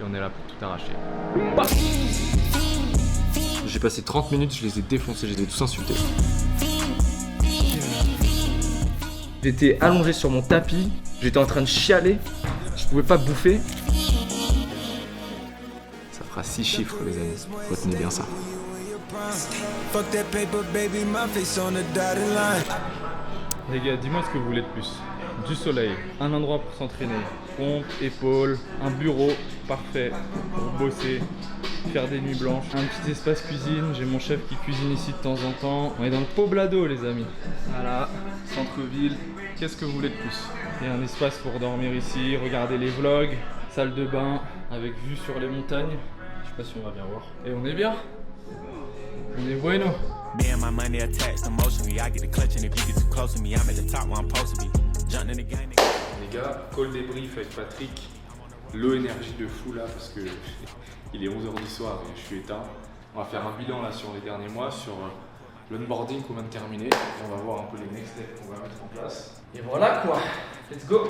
et on est là pour tout arracher. Bah, j'ai passé 30 minutes, je les ai défoncés, je les ai tous insultés. J'étais allongé sur mon tapis, j'étais en train de chialer, je pouvais pas bouffer. Ça fera 6 chiffres les amis, retenez bien ça. Les gars, dis-moi ce que vous voulez de plus. Du soleil, un endroit pour s'entraîner, pompe, épaules, un bureau parfait pour bosser, faire des nuits blanches, un petit espace cuisine, j'ai mon chef qui cuisine ici de temps en temps. On est dans le Poblado les amis. Voilà, centre-ville, qu'est-ce que vous voulez de plus? Il y a un espace pour dormir ici, regarder les vlogs, salle de bain avec vue sur les montagnes. Je sais pas si on va bien voir. Et on est bien. On est bueno. Les gars, call débrief avec Patrick. Low énergie de fou là parce que il est 11h du soir et je suis éteint. On va faire un bilan là sur les derniers mois, sur l'onboarding qu'on vient de terminer. Et on va voir un peu les next steps qu'on va mettre en place. Et voilà quoi, let's go.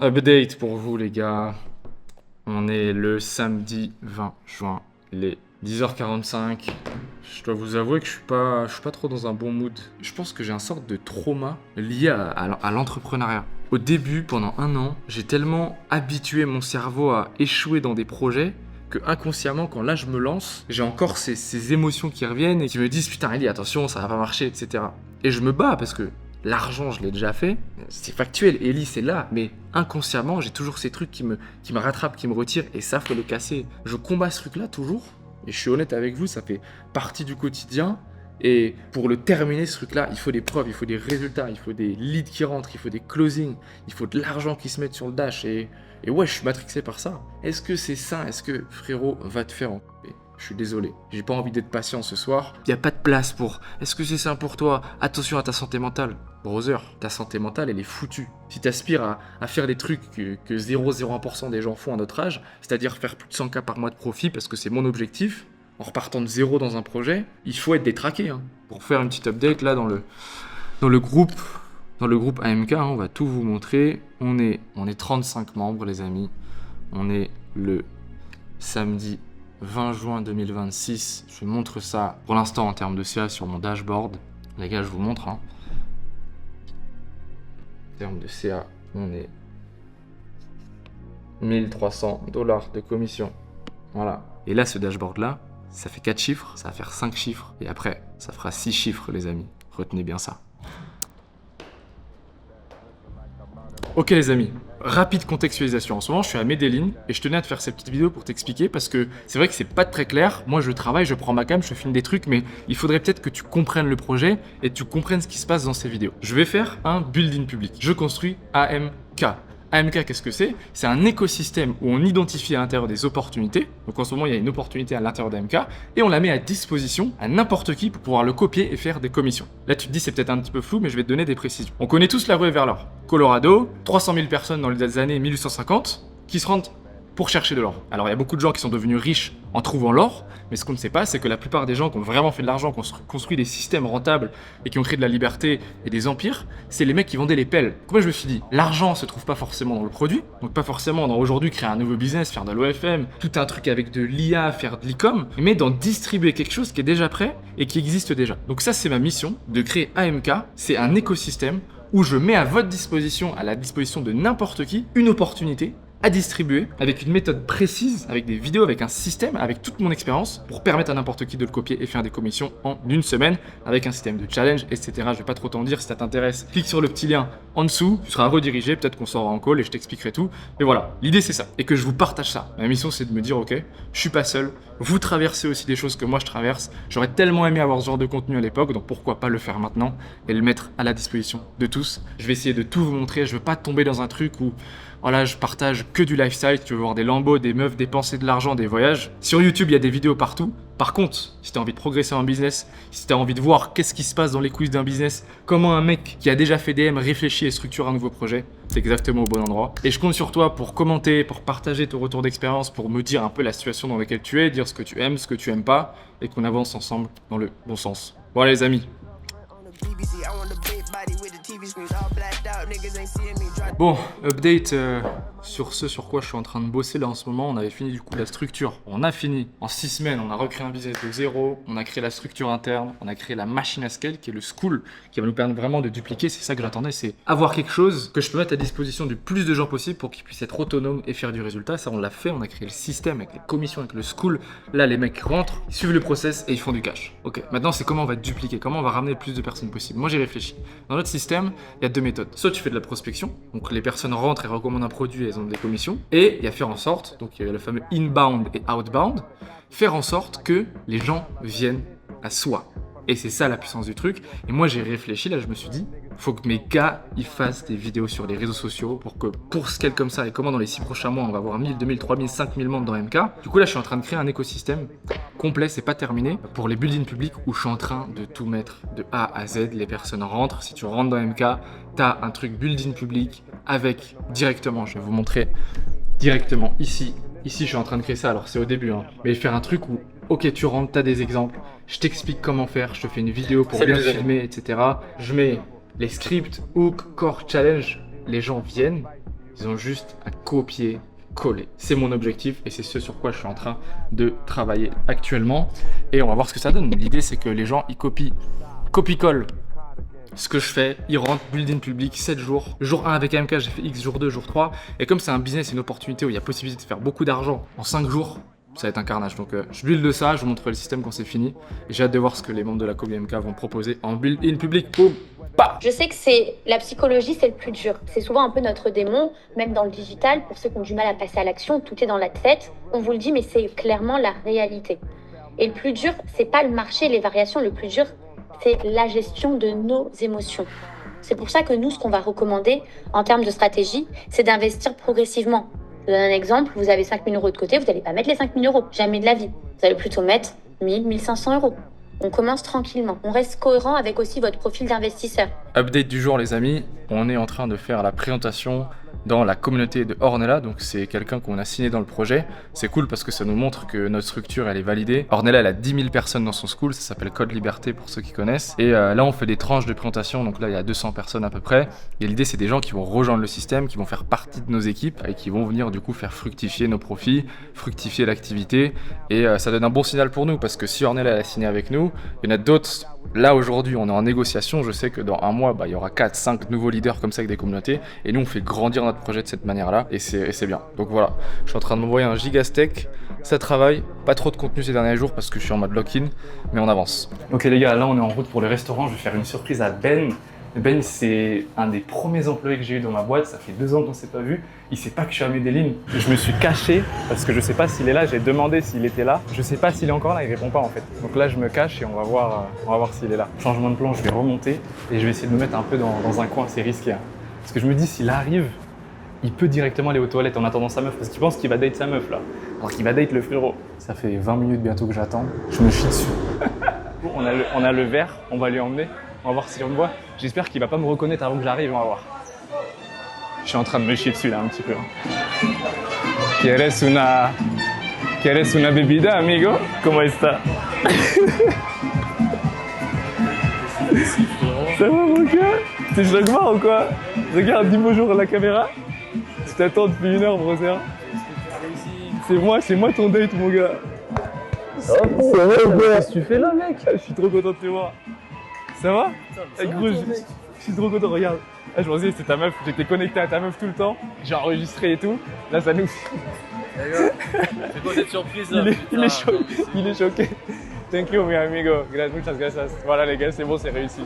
Update pour vous les gars. On est le samedi 20 juin, les 10h45. Je dois vous avouer que je suis pas trop dans un bon mood. Je pense que j'ai un sorte de trauma lié à l'entrepreneuriat. Au début, pendant un an, j'ai tellement habitué mon cerveau à échouer dans des projets que inconsciemment, quand là je me lance, j'ai encore ces émotions qui reviennent et qui me disent « Putain Eli, attention, ça va pas marcher, etc. » Et je me bats parce que l'argent, je l'ai déjà fait, c'est factuel, Eli, c'est là, mais inconsciemment, j'ai toujours ces trucs qui me rattrapent, qui me retirent, et ça, faut les casser. Je combats ce truc-là toujours, et je suis honnête avec vous, ça fait partie du quotidien, et pour le terminer, ce truc-là, il faut des preuves, il faut des résultats, il faut des leads qui rentrent, il faut des closings, il faut de l'argent qui se mette sur le dash, et ouais, je suis matrixé par ça. Est-ce que c'est ça? Est-ce que frérot va te faire enculer? Je suis désolé, j'ai pas envie d'être patient ce soir. Il n'y a pas de place pour « Est-ce que c'est ça pour toi? Attention à ta santé mentale. » Brother, ta santé mentale, elle est foutue. Si tu aspires à faire des trucs que 0,01% des gens font à notre âge, c'est-à-dire faire plus de 100K par mois de profit parce que c'est mon objectif, en repartant de zéro dans un projet, il faut être détraqué. Hein. Pour faire une petite update, là, dans le groupe AMK, hein, on va tout vous montrer. On est 35 membres, les amis. On est le samedi 20 juin 2026, je vous montre ça pour l'instant en termes de CA sur mon dashboard. Les gars, je vous montre. Hein. En termes de CA, on est 1300 $ de commission. Voilà. Et là, ce dashboard-là, ça fait 4 chiffres, ça va faire 5 chiffres. Et après, ça fera 6 chiffres, les amis. Retenez bien ça. Ok les amis, rapide contextualisation. En ce moment, je suis à Medellin et je tenais à te faire cette petite vidéo pour t'expliquer parce que c'est vrai que c'est pas très clair. Moi, je travaille, je prends ma cam, je filme des trucs, mais il faudrait peut-être que tu comprennes le projet et que tu comprennes ce qui se passe dans ces vidéos. Je vais faire un building public. Je construis AMK. AMK, qu'est-ce que c'est? C'est un écosystème où on identifie à l'intérieur des opportunités. Donc en ce moment, il y a une opportunité à l'intérieur d'AMK et on la met à disposition à n'importe qui pour pouvoir le copier et faire des commissions. Là, tu te dis, c'est peut-être un petit peu flou, mais je vais te donner des précisions. On connaît tous la ruée vers l'or. Colorado, 300 000 personnes dans les années 1850 qui se rendent pour chercher de l'or. Alors, il y a beaucoup de gens qui sont devenus riches en trouvant l'or, mais ce qu'on ne sait pas, c'est que la plupart des gens qui ont vraiment fait de l'argent, qui ont construit des systèmes rentables et qui ont créé de la liberté et des empires, c'est les mecs qui vendaient les pelles. Moi, je me suis dit, l'argent se trouve pas forcément dans le produit, donc pas forcément dans aujourd'hui créer un nouveau business, faire de l'OFM, tout un truc avec de l'IA, faire de l'e-com, mais dans distribuer quelque chose qui est déjà prêt et qui existe déjà. Donc ça, c'est ma mission, de créer AMK. C'est un écosystème où je mets à votre disposition, à la disposition de n'importe qui, une opportunité à distribuer avec une méthode précise, avec des vidéos, avec un système, avec toute mon expérience pour permettre à n'importe qui de le copier et faire des commissions en une semaine avec un système de challenge, etc. Je vais pas trop t'en dire, si ça t'intéresse, clique sur le petit lien en dessous, tu seras redirigé, peut-être qu'on sera en call et je t'expliquerai tout. Mais voilà, l'idée c'est ça, et que je vous partage ça. Ma mission c'est de me dire, ok, je suis pas seul, vous traversez aussi des choses que moi je traverse, j'aurais tellement aimé avoir ce genre de contenu à l'époque, donc pourquoi pas le faire maintenant et le mettre à la disposition de tous. Je vais essayer de tout vous montrer, je veux pas tomber dans un truc où voilà, je partage que du lifestyle, tu veux voir des Lambos, des meufs, dépenser de l'argent, des voyages. Sur YouTube, il y a des vidéos partout. Par contre, si tu as envie de progresser en business, si tu as envie de voir qu'est-ce qui se passe dans les coulisses d'un business, comment un mec qui a déjà fait DM réfléchit et structure un nouveau projet, c'est exactement au bon endroit. Et je compte sur toi pour commenter, pour partager ton retour d'expérience, pour me dire un peu la situation dans laquelle tu es, dire ce que tu aimes pas, et qu'on avance ensemble dans le bon sens. Voilà les amis, Bon, update sur ce sur quoi je suis en train de bosser là en ce moment. On avait fini du coup la structure. On a fini en 6 semaines. On a recréé un business de zéro. On a créé la structure interne. On a créé la machine à scale qui est le school qui va nous permettre vraiment de dupliquer. C'est ça que j'attendais, c'est avoir quelque chose que je peux mettre à disposition du plus de gens possible pour qu'ils puissent être autonomes et faire du résultat. Ça, on l'a fait. On a créé le système avec les commissions, avec le school. Là, les mecs rentrent, ils suivent le process et ils font du cash. Ok, maintenant, c'est comment on va dupliquer, comment on va ramener le plus de personnes possible. Moi, j'ai réfléchi. Dans notre système, il y a 2 méthodes. Soit tu fais de la prospection, donc les personnes rentrent et recommandent un produit et elles ont des commissions. Et il y a faire en sorte, donc il y a le fameux inbound et outbound, faire en sorte que les gens viennent à soi. Et c'est ça la puissance du truc. Et moi j'ai réfléchi, là je me suis dit, faut que mes gars ils fassent des vidéos sur les réseaux sociaux pour que pour scale comme ça et comment dans les 6 prochains mois on va avoir 1000, 2000, 3000, 5000 membres dans MK. Du coup là je suis en train de créer un écosystème complet, c'est pas terminé, pour les buildings publics où je suis en train de tout mettre de A à Z. Les personnes rentrent, si tu rentres dans MK, t'as un truc building public avec directement, je vais vous montrer directement ici. Ici je suis en train de créer ça, alors c'est au début, hein, mais faire un truc où ok, tu rentres, t'as des exemples, je t'explique comment faire, je te fais une vidéo pour bien filmer, etc. Je mets les scripts, hook, core, challenge, les gens viennent, ils ont juste à copier, coller. C'est mon objectif et c'est ce sur quoi je suis en train de travailler actuellement. Et on va voir ce que ça donne. L'idée, c'est que les gens, ils copie-collent ce que je fais, ils rentrent, building public, 7 jours. Jour 1 avec AMK, j'ai fait X, jour 2, jour 3. Et comme c'est un business, une opportunité où il y a possibilité de faire beaucoup d'argent en 5 jours, ça va être un carnage. Donc je build de ça, je vous montrerai le système quand c'est fini. Et j'ai hâte de voir ce que les membres de la Kobe MK vont proposer en build-in public. Boum, bah. Je sais que la psychologie, c'est le plus dur. C'est souvent un peu notre démon, même dans le digital. Pour ceux qui ont du mal à passer à l'action, tout est dans la tête. On vous le dit, mais c'est clairement la réalité. Et le plus dur, c'est pas le marché, les variations. Le plus dur, c'est la gestion de nos émotions. C'est pour ça que nous, ce qu'on va recommander en termes de stratégie, c'est d'investir progressivement. Je donne un exemple, vous avez 5 000 € de côté, vous n'allez pas mettre les 5 000 €, jamais de la vie. Vous allez plutôt mettre 1 000, 1 500 €. On commence tranquillement. On reste cohérent avec aussi votre profil d'investisseur. Update du jour les amis, on est en train de faire la présentation dans la communauté de Ornella, donc c'est quelqu'un qu'on a signé dans le projet. C'est cool parce que ça nous montre que notre structure elle est validée. Ornella elle a 10 000 personnes dans son school, ça s'appelle Code Liberté pour ceux qui connaissent. Et là on fait des tranches de présentation, donc là il y a 200 personnes à peu près. Et l'idée c'est des gens qui vont rejoindre le système, qui vont faire partie de nos équipes et qui vont venir du coup faire fructifier nos profits, fructifier l'activité. Et ça donne un bon signal pour nous parce que si Ornella elle a signé avec nous, il y en a d'autres. Là aujourd'hui on est en négociation, je sais que dans un mois il y aura 4-5 nouveaux leaders comme ça avec des communautés et nous on fait grandir notre projet de cette manière là et c'est bien. Donc voilà, je suis en train de m'envoyer un gigasteak, ça travaille, pas trop de contenu ces derniers jours parce que je suis en mode lock-in, mais on avance. Ok les gars, là on est en route pour le restaurant, je vais faire une surprise à Ben. Ben c'est un des premiers employés que j'ai eu dans ma boîte, ça fait 2 ans qu'on s'est pas vu. Il sait pas que je suis à Medellin. Je me suis caché parce que je sais pas s'il est là, j'ai demandé s'il était là. Je sais pas s'il est encore là, il répond pas en fait. Donc là je me cache et on va voir s'il est là. Changement de plan, je vais remonter et je vais essayer de me mettre un peu dans un coin, c'est risqué. Hein. Parce que je me dis s'il arrive, il peut directement aller aux toilettes en attendant sa meuf parce qu'il pense qu'il va date sa meuf là. Alors qu'il va date le frérot. Ça fait 20 minutes bientôt que j'attends, je me chie dessus. on a le verre, on va lui emmener. On va voir si on me voit. J'espère qu'il va pas me reconnaître avant que j'arrive, on va voir. Je suis en train de me chier dessus là un petit peu. ¿Quieres una bebida, amigo? ¿Cómo está? Ça va mon gars? T'es jaguar ou quoi? Regarde, dis bonjour à la caméra. Je t'attends depuis 1 heure, brother. C'est moi ton date, mon gars. Qu'est-ce que tu fais là, mec? Je suis trop content de te voir. Ça va? Gros, je suis trop content, regarde. Là, je pensais que c'était ta meuf, j'étais connecté à ta meuf tout le temps. J'ai enregistré et tout. Là, ça nous... C'est quoi cette surprise là? Il est choqué. Thank you, mi amigo. Muchas gracias. Voilà les gars, c'est bon, c'est réussi.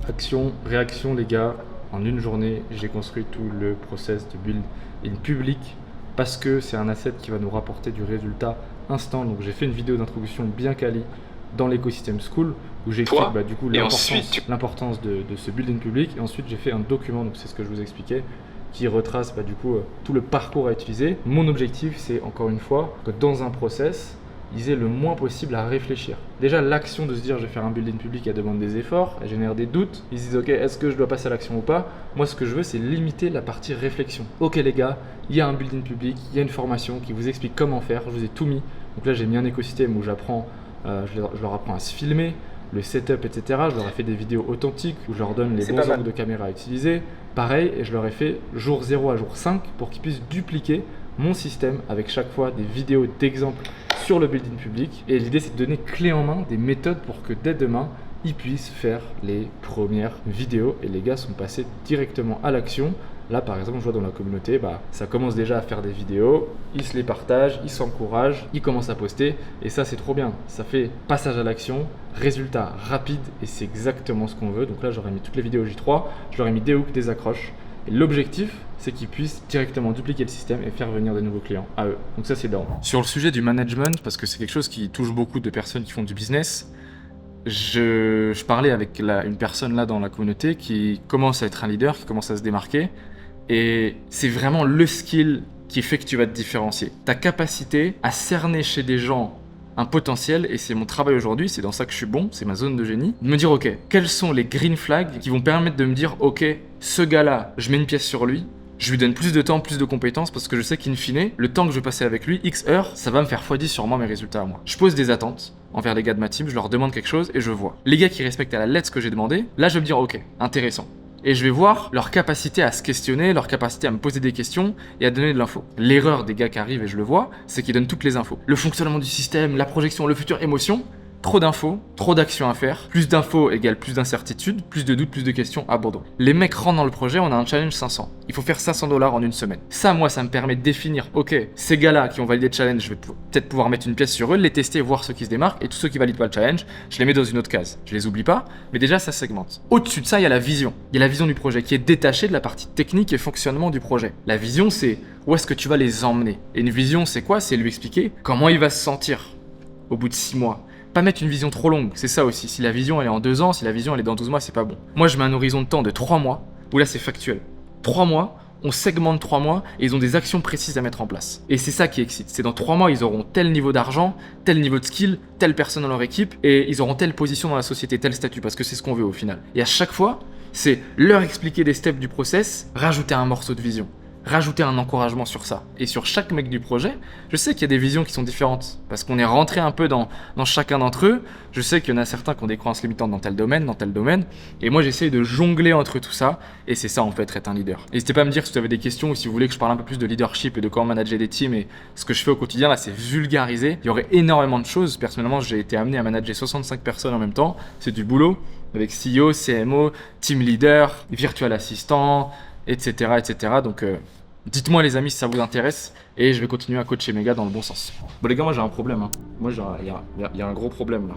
Action, réaction les gars, en une journée j'ai construit tout le process de build in public parce que c'est un asset qui va nous rapporter du résultat instant. Donc j'ai fait une vidéo d'introduction bien quali dans l'écosystème school où j'explique du coup l'importance de ce build in public et ensuite j'ai fait un document, donc c'est ce que je vous expliquais, qui retrace du coup tout le parcours à utiliser. Mon objectif, c'est encore une fois que dans un process, ils aient le moins possible à réfléchir. Déjà, l'action de se dire je vais faire un build-in public, elle demande des efforts, elle génère des doutes. Ils se disent ok, est-ce que je dois passer à l'action ou pas? Moi, ce que je veux, c'est limiter la partie réflexion. Ok les gars, il y a un build-in public, il y a une formation qui vous explique comment faire, je vous ai tout mis. Donc là, j'ai mis un écosystème où j'apprends, je leur apprends à se filmer, le setup, etc. Je leur ai fait des vidéos authentiques où je leur donne les bons angles de caméra à utiliser. Pareil, et je leur ai fait jour 0 à jour 5 pour qu'ils puissent dupliquer mon système avec chaque fois des vidéos d'exemples sur le build-in public. Et l'idée, c'est de donner clé en main des méthodes pour que dès demain, ils puissent faire les premières vidéos. Et les gars sont passés directement à l'action. Là, par exemple, je vois dans la communauté, ça commence déjà à faire des vidéos, ils se les partagent, ils s'encouragent, ils commencent à poster. Et ça, c'est trop bien. Ça fait passage à l'action, résultat rapide, et c'est exactement ce qu'on veut. Donc là, j'aurais mis toutes les vidéos J3, je leur ai mis des hooks, des accroches. Et l'objectif, c'est qu'ils puissent directement dupliquer le système et faire venir de nouveaux clients à eux. Donc ça, c'est down. Sur le sujet du management, parce que c'est quelque chose qui touche beaucoup de personnes qui font du business, je parlais avec une personne là dans la communauté qui commence à être un leader, qui commence à se démarquer. Et c'est vraiment le skill qui fait que tu vas te différencier. Ta capacité à cerner chez des gens un potentiel, et c'est mon travail aujourd'hui, c'est dans ça que je suis bon, c'est ma zone de génie, de me dire ok, quels sont les green flags qui vont permettre de me dire ok, ce gars-là, je mets une pièce sur lui, je lui donne plus de temps, plus de compétences, parce que je sais qu'in fine, le temps que je vais passer avec lui, X heures, ça va me faire x10 sur moi mes résultats à moi. Je pose des attentes envers les gars de ma team, je leur demande quelque chose et je vois. Les gars qui respectent à la lettre ce que j'ai demandé, là je vais me dire ok, intéressant. Et je vais voir leur capacité à se questionner, leur capacité à me poser des questions et à donner de l'info. L'erreur des gars qui arrivent, et je le vois, c'est qu'ils donnent toutes les infos. Le fonctionnement du système, la projection, le futur, émotion. Trop d'infos, trop d'actions à faire. Plus d'infos égale plus d'incertitudes, plus de doutes, plus de questions, abandon. Les mecs rentrent dans le projet, on a un challenge 500. Il faut faire 500 $ en une semaine. Ça, moi, ça me permet de définir, ok, ces gars-là qui ont validé le challenge, je vais peut-être pouvoir mettre une pièce sur eux, les tester, voir ceux qui se démarquent, et tous ceux qui valident pas le challenge, je les mets dans une autre case. Je les oublie pas, mais déjà, ça segmente. Au-dessus de ça, il y a la vision. Il y a la vision du projet qui est détachée de la partie technique et fonctionnement du projet. La vision, c'est où est-ce que tu vas les emmener. Et une vision, c'est quoi? C'est lui expliquer comment il va se sentir au bout de 6 mois. Pas mettre une vision trop longue, c'est ça aussi. Si la vision elle est en 2 ans, si la vision elle est dans 12 mois, c'est pas bon. Moi je mets un horizon de temps de 3 mois, où là c'est factuel. 3 mois, on segmente 3 mois et ils ont des actions précises à mettre en place. Et c'est ça qui excite. C'est dans 3 mois, ils auront tel niveau d'argent, tel niveau de skill, telle personne dans leur équipe et ils auront telle position dans la société, tel statut, parce que c'est ce qu'on veut au final. Et à chaque fois, c'est leur expliquer des steps du process, rajouter un morceau de vision. Rajouter un encouragement sur ça. Et sur chaque mec du projet, je sais qu'il y a des visions qui sont différentes. Parce qu'on est rentré un peu dans chacun d'entre eux. Je sais qu'il y en a certains qui ont des croyances limitantes dans tel domaine. Et moi, j'essaye de jongler entre tout ça. Et c'est ça, en fait, être un leader. N'hésitez pas à me dire si vous avez des questions ou si vous voulez que je parle un peu plus de leadership et de comment manager des teams. Et ce que je fais au quotidien, là, c'est vulgariser. Il y aurait énormément de choses. Personnellement, j'ai été amené à manager 65 personnes en même temps. C'est du boulot. Avec CEO, CMO, team leader, virtual assistant, etc. Donc, dites-moi les amis si ça vous intéresse et je vais continuer à coacher mes gars dans le bon sens. Bon les gars, moi j'ai un problème. Moi il y a un gros problème là.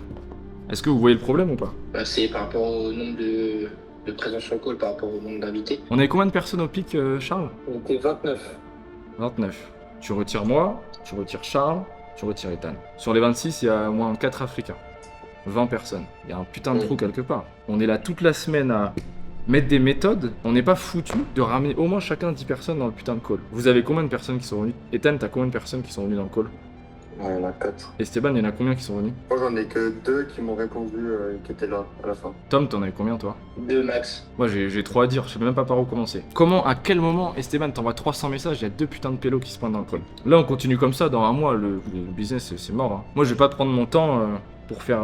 Est-ce que vous voyez le problème ou pas? C'est par rapport au nombre de présence sur le call, par rapport au nombre d'invités. On avait combien de personnes au pic, Charles? On était 29. 29. Tu retires moi, tu retires Charles, tu retires Ethan. Sur les 26, il y a au moins 4 Africains. 20 personnes. Il y a un putain de trou quelque part. On est là toute la semaine à mettre des méthodes, on n'est pas foutu de ramener au moins chacun 10 personnes dans le putain de call. Vous avez combien de personnes qui sont venues? Ethan, t'as combien de personnes qui sont venues dans le call? Ouais, il y en a 4. Esteban, il y en a combien qui sont venus? Moi, j'en ai que 2 qui m'ont répondu qui étaient là à la fin. Tom, t'en avais combien toi? 2 max. Moi, j'ai 3 à dire, je sais même pas par où commencer. Comment, à quel moment, Esteban, t'envoies 300 messages, il y a 2 putains de pélos qui se pointent dans le call. Là, on continue comme ça, dans un mois, le business, c'est mort. Moi, je vais pas prendre mon temps pour faire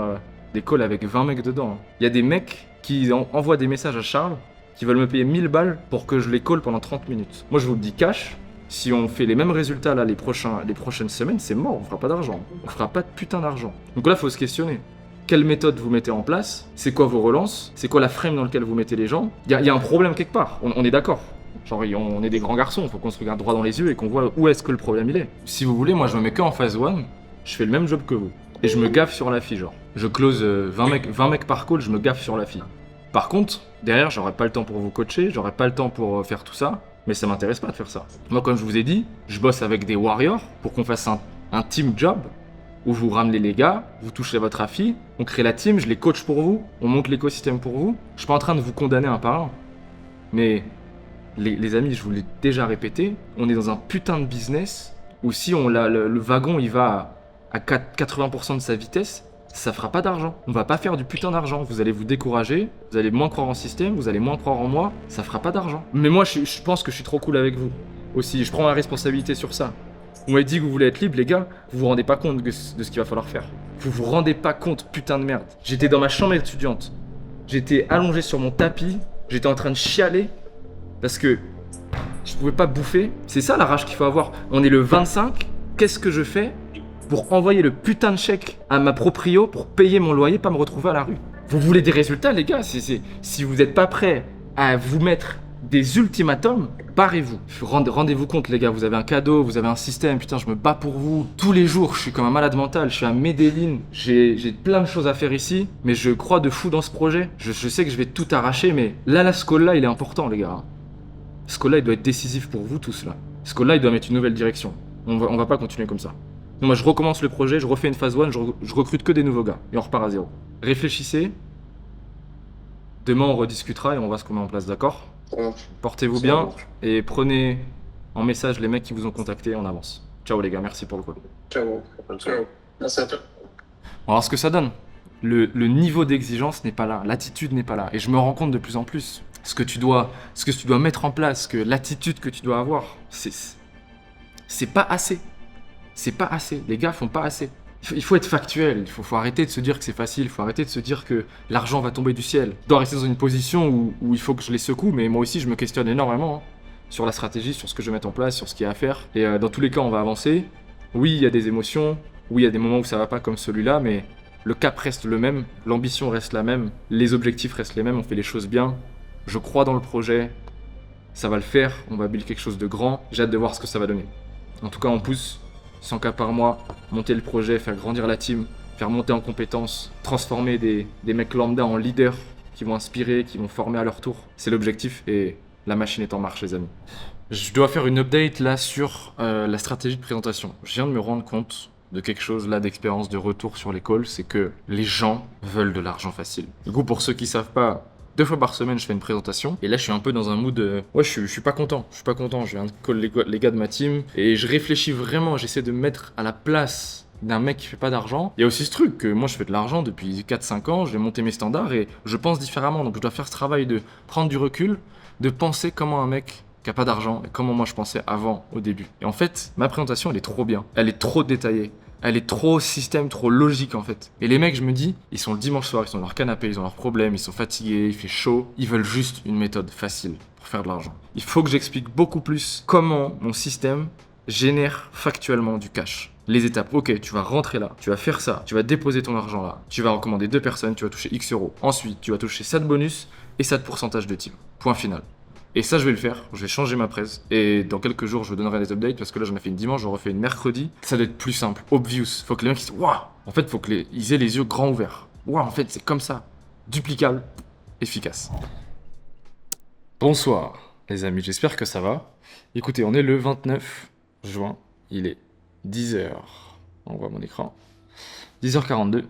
des calls avec 20 mecs dedans. Il y a des mecs qui envoient des messages à Charles, qui veulent me payer 1000 balles pour que je les call pendant 30 minutes. Moi, je vous le dis cash, si on fait les mêmes résultats là les prochaines semaines, c'est mort, on fera pas d'argent. On fera pas de putain d'argent. Donc là, faut se questionner. Quelle méthode vous mettez en place? C'est quoi vos relances? C'est quoi la frame dans laquelle vous mettez les gens? Il y a un problème quelque part, on est d'accord. Genre, on est des grands garçons, faut qu'on se regarde droit dans les yeux et qu'on voit où est-ce que le problème il est. Si vous voulez, moi, je me mets que en phase 1, je fais le même job que vous. Et je me gaffe sur la fille, genre. Je close 20 mecs par call, je me gaffe sur la fille. Par contre, derrière, j'aurai pas le temps pour vous coacher, j'aurai pas le temps pour faire tout ça, mais ça m'intéresse pas de faire ça. Moi, comme je vous ai dit, je bosse avec des warriors pour qu'on fasse un team job où vous ramenez les gars, vous touchez votre affi, on crée la team, je les coach pour vous, on monte l'écosystème pour vous. Je suis pas en train de vous condamner un par un, mais Les amis, je vous l'ai déjà répété, on est dans un putain de business où si le wagon il va à 80% de sa vitesse, ça fera pas d'argent. On va pas faire du putain d'argent. Vous allez vous décourager, vous allez moins croire en système, vous allez moins croire en moi, ça fera pas d'argent. Mais moi, je pense que je suis trop cool avec vous. Aussi, je prends ma responsabilité sur ça. Vous m'avez dit que vous voulez être libre, les gars, vous vous rendez pas compte de ce qu'il va falloir faire. Vous vous rendez pas compte, putain de merde. J'étais dans ma chambre étudiante, j'étais allongé sur mon tapis, j'étais en train de chialer parce que je pouvais pas bouffer. C'est ça la rage qu'il faut avoir. On est le 25, qu'est-ce que je fais pour envoyer le putain de chèque à ma proprio pour payer mon loyer, pas me retrouver à la rue? Vous voulez des résultats, les gars? Si vous n'êtes pas prêts à vous mettre des ultimatums, barrez-vous. Rendez-vous compte, les gars, vous avez un cadeau, vous avez un système, putain, je me bats pour vous. Tous les jours, je suis comme un malade mental, je suis à Medellin, j'ai plein de choses à faire ici, mais je crois de fou dans ce projet. Je sais que je vais tout arracher, mais là, la Scola, il est important, les gars. Scola, il doit être décisif pour vous tous, là. Scola, il doit mettre une nouvelle direction. On va pas continuer comme ça. Donc moi, je recommence le projet, je refais une phase 1, je recrute que des nouveaux gars, et on repart à zéro. Réfléchissez. Demain, on rediscutera et on voit ce qu'on met en place, d'accord? Ça marche. Portez-vous Ça bien marche. et prenez en message les mecs qui vous ont contacté, on avance. Ciao les gars, merci pour le call. Ciao. Ciao. Merci à toi. On va voir ce que ça donne. Le niveau d'exigence n'est pas là, l'attitude n'est pas là. Et je me rends compte de plus en plus. Ce que tu dois mettre en place, que l'attitude que tu dois avoir, c'est pas assez. C'est pas assez. Les gars font pas assez. Il faut être factuel, il faut arrêter de se dire que c'est facile, il faut arrêter de se dire que l'argent va tomber du ciel. Je dois rester dans une position où il faut que je les secoue, mais moi aussi je me questionne énormément sur la stratégie, sur ce que je vais mettre en place, sur ce qu'il y a à faire. Et dans tous les cas, on va avancer. Oui, il y a des émotions, oui, il y a des moments où ça va pas comme celui-là, mais le cap reste le même, l'ambition reste la même, les objectifs restent les mêmes, on fait les choses bien. Je crois dans le projet, ça va le faire, on va build quelque chose de grand, j'ai hâte de voir ce que ça va donner. En tout cas, on pousse. 100K par mois, monter le projet, faire grandir la team, faire monter en compétences, transformer des mecs lambda en leaders qui vont inspirer, qui vont former à leur tour. C'est l'objectif et la machine est en marche, les amis. Je dois faire une update là sur la stratégie de présentation. Je viens de me rendre compte de quelque chose là d'expérience de retour sur les calls, c'est que les gens veulent de l'argent facile. Du coup, pour ceux qui savent pas, 2 fois par semaine, je fais une présentation. Et là, je suis un peu dans un mood... Ouais, je suis pas content. Je suis pas content. Je viens de call les gars de ma team. Et je réfléchis vraiment. J'essaie de me mettre à la place d'un mec qui fait pas d'argent. Il y a aussi ce truc que moi, je fais de l'argent depuis 4-5 ans. J'ai monté mes standards et je pense différemment. Donc, je dois faire ce travail de prendre du recul, de penser comment un mec qui a pas d'argent et comment moi, je pensais avant, au début. Et en fait, ma présentation, elle est trop bien. Elle est trop détaillée. Elle est trop système, trop logique en fait. Et les mecs, je me dis, ils sont le dimanche soir, ils sont dans leur canapé, ils ont leurs problèmes, ils sont fatigués, il fait chaud. Ils veulent juste une méthode facile pour faire de l'argent. Il faut que j'explique beaucoup plus comment mon système génère factuellement du cash. Les étapes, ok, tu vas rentrer là, tu vas faire ça, tu vas déposer ton argent là, tu vas recommander 2 personnes, tu vas toucher X euros. Ensuite, tu vas toucher ça de bonus et ça de pourcentage de team. Point final. Et ça, je vais le faire. Je vais changer ma presse. Et dans quelques jours, je vous donnerai des updates parce que là, j'en ai fait une dimanche, j'en refais une mercredi. Ça doit être plus simple. Obvious. Faut que les mecs ils disent waouh. En fait, faut que ils aient les yeux grands ouverts. Waouh, en fait, c'est comme ça. Duplicable, efficace. Bonsoir, les amis. J'espère que ça va. Écoutez, on est le 29 juin. Il est 10h. On voit mon écran. 10h42.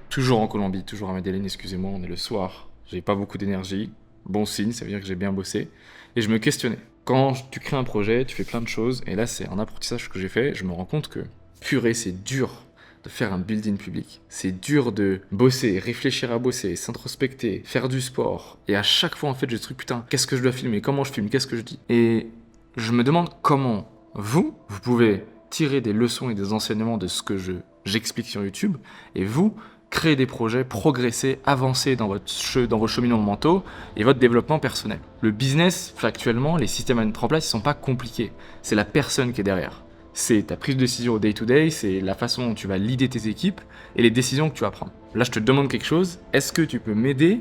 Toujours en Colombie, toujours à Medellin. Excusez-moi, on est le soir. J'ai pas beaucoup d'énergie. Bon signe, ça veut dire que j'ai bien bossé. Et je me questionnais. Quand tu crées un projet, tu fais plein de choses. Et là, c'est un apprentissage que j'ai fait. Je me rends compte que, purée, c'est dur de faire un build-in public. C'est dur de bosser, réfléchir à bosser, s'introspecter, faire du sport. Et à chaque fois, en fait, j'ai ce truc, putain, qu'est-ce que je dois filmer? Comment je filme? Qu'est-ce que je dis? Et je me demande comment vous pouvez tirer des leçons et des enseignements de ce que j'explique sur YouTube. Et vous, créer des projets, progresser, avancer dans vos cheminements mentaux et votre développement personnel. Le business, factuellement, les systèmes à mettre en place, ils sont pas compliqués. C'est la personne qui est derrière. C'est ta prise de décision au day-to-day, c'est la façon dont tu vas leader tes équipes et les décisions que tu vas prendre. Là, je te demande quelque chose. Est-ce que tu peux m'aider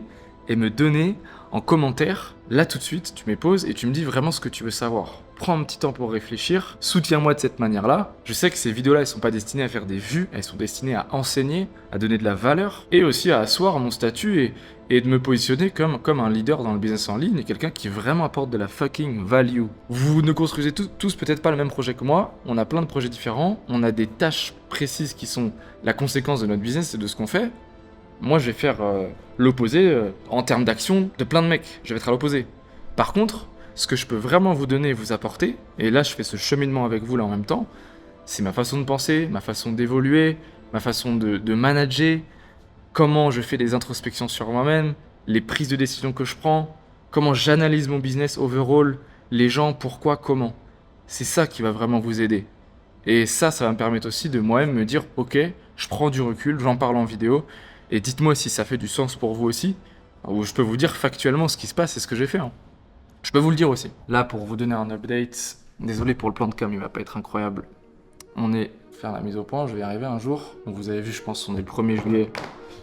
et me donner en commentaire, là tout de suite, tu me poses et tu me dis vraiment ce que tu veux savoir. Prends un petit temps pour réfléchir, soutiens-moi de cette manière-là. Je sais que ces vidéos-là, elles sont pas destinées à faire des vues, elles sont destinées à enseigner, à donner de la valeur, et aussi à asseoir mon statut et de me positionner comme un leader dans le business en ligne et quelqu'un qui vraiment apporte de la fucking value. Vous ne construisez tous peut-être pas le même projet que moi, on a plein de projets différents, on a des tâches précises qui sont la conséquence de notre business et de ce qu'on fait. Moi, je vais faire l'opposé en termes d'action de plein de mecs. Je vais être à l'opposé. Par contre, Ce que je peux vraiment vous donner et vous apporter, et là je fais ce cheminement avec vous là en même temps, c'est ma façon de penser, ma façon d'évoluer, ma façon de manager, comment je fais des introspections sur moi-même, les prises de décision que je prends, comment j'analyse mon business overall, les gens, pourquoi, comment. C'est ça qui va vraiment vous aider. Et ça va me permettre aussi de moi-même me dire, ok, je prends du recul, j'en parle en vidéo, et dites-moi si ça fait du sens pour vous aussi, ou je peux vous dire factuellement ce qui se passe et ce que j'ai fait. Je peux vous le dire aussi. Là, pour vous donner un update, désolé pour le plan de com, il va pas être incroyable. On est faire la mise au point, je vais y arriver un jour. Donc vous avez vu, je pense, on est le 1er juillet.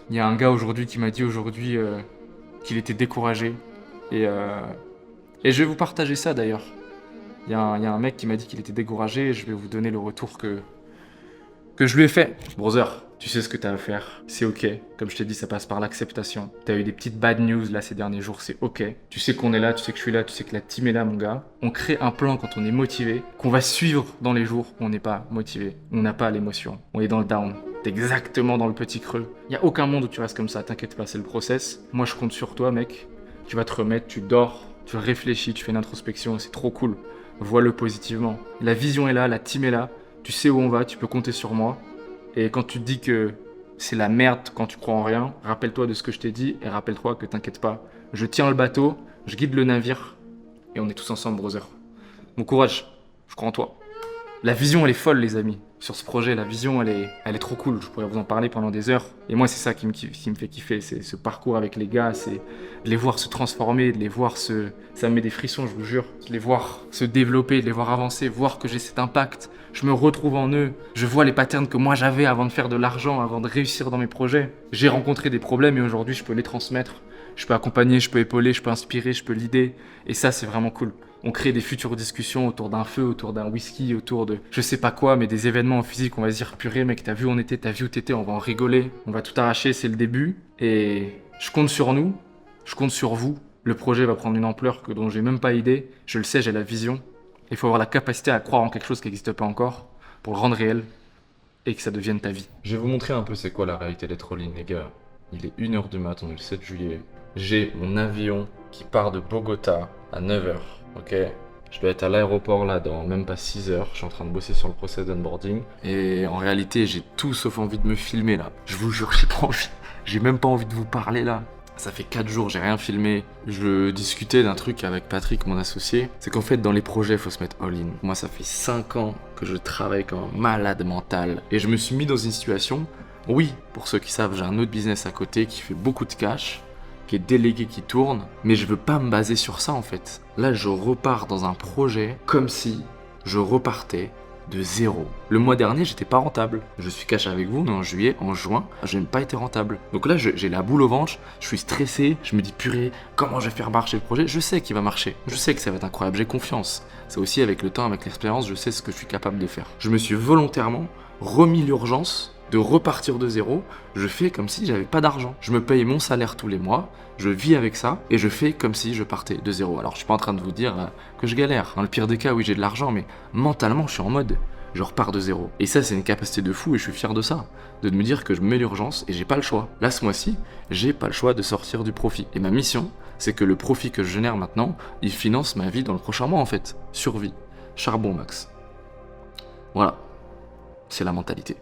Il y a un gars aujourd'hui qui m'a dit aujourd'hui qu'il était découragé. Et je vais vous partager ça d'ailleurs. Il y a un mec qui m'a dit qu'il était découragé et je vais vous donner le retour que je lui ai fait. Brother, tu sais ce que tu as à faire, c'est ok. Comme je t'ai dit, ça passe par l'acceptation. Tu as eu des petites bad news là ces derniers jours, c'est ok. Tu sais qu'on est là, tu sais que je suis là, tu sais que la team est là mon gars. On crée un plan quand on est motivé, qu'on va suivre dans les jours où on n'est pas motivé. On n'a pas l'émotion, on est dans le down. T'es exactement dans le petit creux. Il n'y a aucun monde où tu restes comme ça, t'inquiète pas, c'est le process. Moi je compte sur toi mec. Tu vas te remettre, tu dors, tu réfléchis, tu fais une introspection, c'est trop cool. Vois-le positivement. La vision est là, la team est là. Tu sais où on va, tu peux compter sur moi. Et quand tu te dis que c'est la merde quand tu crois en rien, rappelle-toi de ce que je t'ai dit et rappelle-toi que t'inquiète pas. Je tiens le bateau, je guide le navire et on est tous ensemble, brother. Bon courage, je crois en toi. La vision, elle est folle, les amis. Sur ce projet, la vision, elle est trop cool. Je pourrais vous en parler pendant des heures. Et moi, c'est ça qui me fait kiffer. C'est ce parcours avec les gars, c'est de les voir se transformer, de les voir ça me met des frissons, je vous jure. De les voir se développer, de les voir avancer, voir que j'ai cet impact. Je me retrouve en eux. Je vois les patterns que moi j'avais avant de faire de l'argent, avant de réussir dans mes projets. J'ai rencontré des problèmes et aujourd'hui, je peux les transmettre. Je peux accompagner, je peux épauler, je peux inspirer, je peux leader. Et ça, c'est vraiment cool. On crée des futures discussions autour d'un feu, autour d'un whisky, autour de je sais pas quoi, mais des événements en physique. On va se dire, purée, mec, t'as vu où on était, t'as vu où t'étais, on va en rigoler. On va tout arracher, c'est le début. Et je compte sur nous, je compte sur vous. Le projet va prendre une ampleur dont j'ai même pas idée. Je le sais, j'ai la vision. Il faut avoir la capacité à croire en quelque chose qui n'existe pas encore pour le rendre réel et que ça devienne ta vie. Je vais vous montrer un peu c'est quoi la réalité d'être all-in, les gars. Il est 1h du mat, on est le 7 juillet. J'ai mon avion qui part de Bogota à 9h, ok? Je dois être à l'aéroport là dans même pas 6h. Je suis en train de bosser sur le process d'onboarding. Et en réalité, j'ai tout sauf envie de me filmer là. Je vous jure, j'ai pas envie. J'ai même pas envie de vous parler là. Ça fait 4 jours, j'ai rien filmé. Je discutais d'un truc avec Patrick, mon associé. C'est qu'en fait, dans les projets, il faut se mettre all-in. Moi, ça fait 5 ans que je travaille comme un malade mental. Et je me suis mis dans une situation, oui, pour ceux qui savent, j'ai un autre business à côté qui fait beaucoup de cash, qui est délégué, qui tourne. Mais je veux pas me baser sur ça, en fait. Là, je repars dans un projet comme si je repartais de zéro. Le mois dernier, j'étais pas rentable. Je suis cash avec vous, mais en juillet, en juin, je n'ai pas été rentable. Donc là, j'ai la boule au ventre, je suis stressé, je me dis purée, comment je vais faire marcher le projet? Je sais qu'il va marcher, je sais que ça va être incroyable, j'ai confiance. C'est aussi avec le temps, avec l'expérience, je sais ce que je suis capable de faire. Je me suis volontairement remis l'urgence de repartir de zéro. Je fais comme si j'avais pas d'argent. Je me paye mon salaire tous les mois, je vis avec ça et je fais comme si je partais de zéro. Alors je suis pas en train de vous dire que je galère. Dans le pire des cas, oui, j'ai de l'argent, mais mentalement, je suis en mode je repars de zéro. Et ça, c'est une capacité de fou et je suis fier de ça. De me dire que je mets l'urgence et j'ai pas le choix. Là, ce mois-ci, j'ai pas le choix de sortir du profit. Et ma mission, c'est que le profit que je génère maintenant, il finance ma vie dans le prochain mois en fait. Survie. Charbon max. Voilà. C'est la mentalité.